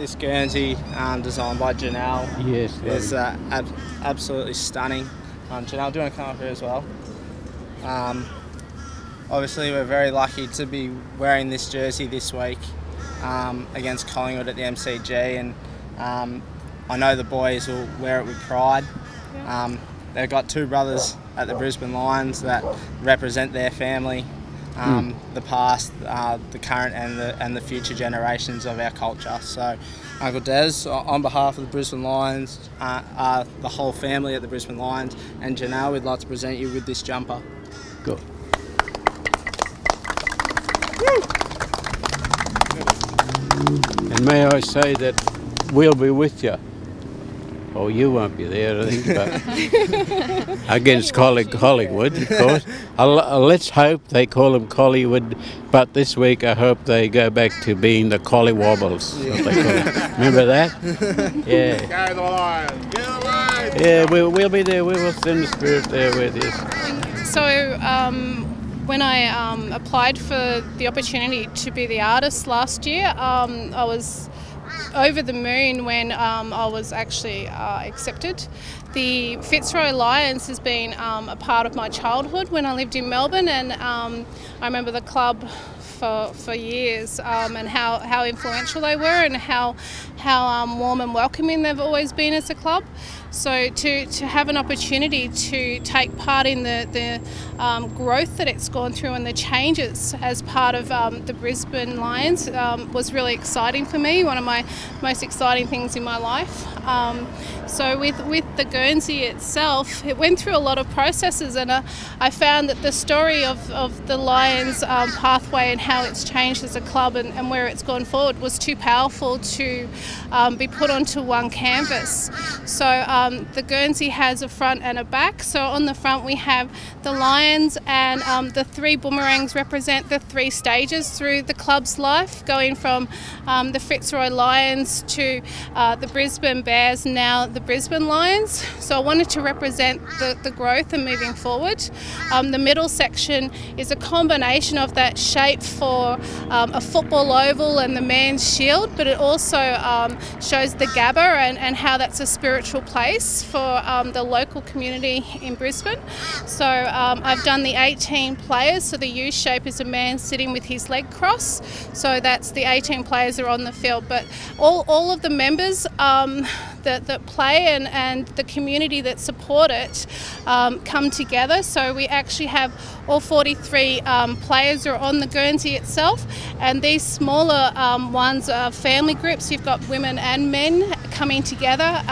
this Guernsey designed by Janelle. Yes. Is absolutely stunning. Janelle, do you want to come up here as well? Obviously, we're very lucky to be wearing this jersey this week against Collingwood at the MCG, and I know the boys will wear it with pride. They've got two brothers at the Brisbane Lions that represent their family, the past, the current and the future generations of our culture. So Uncle Des, on behalf of the Brisbane Lions, the whole family at the Brisbane Lions, and Janelle, we'd like to present you with this jumper. Good. And may I say that we'll be with you. Oh, you won't be there, I think, but against Collingwood, of course. Let's hope they call them Collingwood, but this week I hope they go back to being the Collywobbles. Remember that? Yeah. Go the Lions! Go the Lions! Yeah, we'll be there. We will send the spirit there with you. So, when I applied for the opportunity to be the artist last year, I was over the moon when I was actually accepted. The Fitzroy Lions has been a part of my childhood when I lived in Melbourne, and I remember the club for years, and how influential they were, and how warm and welcoming they've always been as a club. So to have an opportunity to take part in the growth that it's gone through and the changes as part of the Brisbane Lions was really exciting for me, one of my most exciting things in my life. So with the Guernsey itself, it went through a lot of processes, and I found that the story of the Lions pathway and how it's changed as a club and where it's gone forward was too powerful to be put onto one canvas. So the Guernsey has a front and a back. So on the front we have the Lions, and the three boomerangs represent the three stages through the club's life, going from the Fitzroy Lions to the Brisbane Bears, now the Brisbane Lions. So I wanted to represent the growth and moving forward. The middle section is a combination of that shape for a football oval and the man's shield, but it also shows the Gabba and how that's a spiritual place for the local community in Brisbane. So I've done the 18 players, so the U shape is a man sitting with his leg crossed, so that's the 18 players that are on the field, but all of the members that play and the community that support it come together. So we actually have all 43 players are on the Guernsey itself, and these smaller ones are family groups. You've got women and men coming together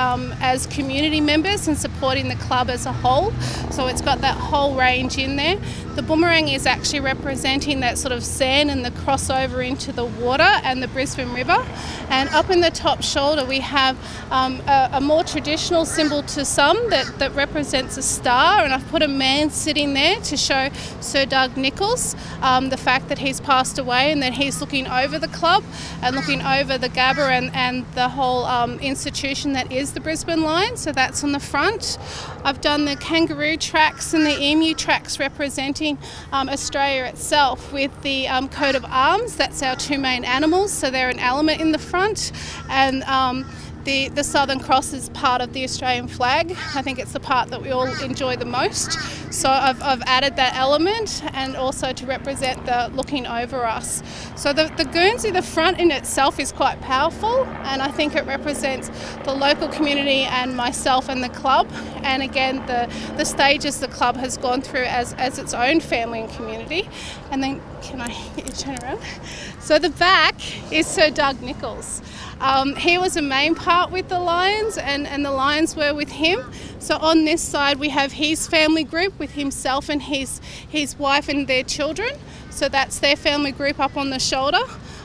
as community members and supporting the club as a whole. So it's got that whole range in there. The boomerang is actually representing that sort of sand and the crossover into the water and the Brisbane River. And up in the top shoulder we have a more traditional symbol to some that represents a star, and I've put a man sitting there to show Sir Doug Nicholls, the fact that he's passed away and that he's looking over the club and looking over the Gabba and the whole institution that is the Brisbane Lions. So that's on the front. I've done the kangaroo tracks and the emu tracks representing Australia itself with the coat of arms. That's our two main animals, so they're an element in the front, and the Southern Cross is part of the Australian flag. I think it's the part that we all enjoy the most. So I've added that element, and also to represent the looking over us. So the Guernsey, the front in itself is quite powerful, and I think it represents the local community and myself and the club. And again, the stages the club has gone through as its own family and community. And then, can I get you to turn around? So the back is Sir Doug Nicholls. He was a main part with the Lions, and the Lions were with him. So on this side we have his family group with himself and his wife and their children. So that's their family group up on the shoulder.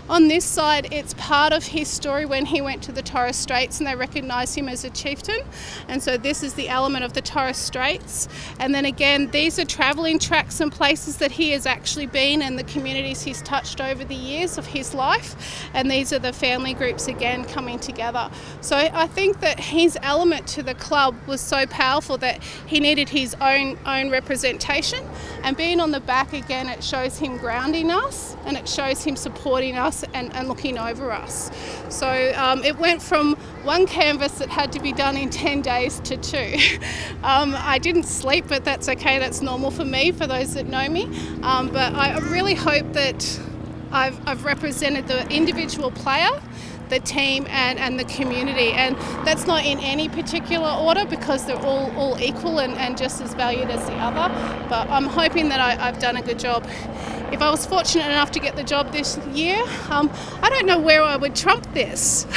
On this side, it's part of his story when he went to the Torres Straits and they recognised him as a chieftain. And so this is the element of the Torres Straits. And then again, these are travelling tracks and places that he has actually been and the communities he's touched over the years of his life. And these are the family groups again coming together. So I think that his element to the club was so powerful that he needed his own representation. And being on the back again, it shows him grounding us and it shows him supporting us us and looking over us. So it went from one canvas that had to be done in 10 days to 2. I didn't sleep, but that's okay, that's normal for me, for those that know me. But I really hope that I've represented the individual player, the team and the community, and that's not in any particular order because they're all equal and just as valued as the other, but I'm hoping that I've done a good job. If I was fortunate enough to get the job this year, I don't know where I would trump this.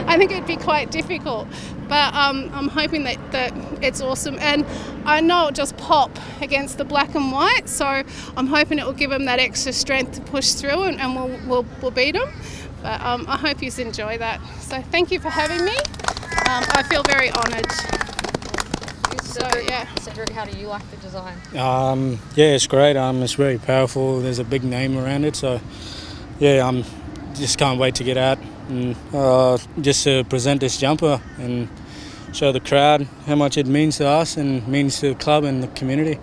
I think it'd be quite difficult, but I'm hoping that it's awesome, and I know it'll just pop against the black and white, so I'm hoping it will give them that extra strength to push through and we'll beat them. But I hope you enjoy that. So thank you for having me. I feel very honoured. So yeah. Cedric, how do you like the design? Yeah, it's great. It's very powerful. There's a big name around it. So yeah, just can't wait to get out and just to present this jumper and show the crowd how much it means to us and means to the club and the community.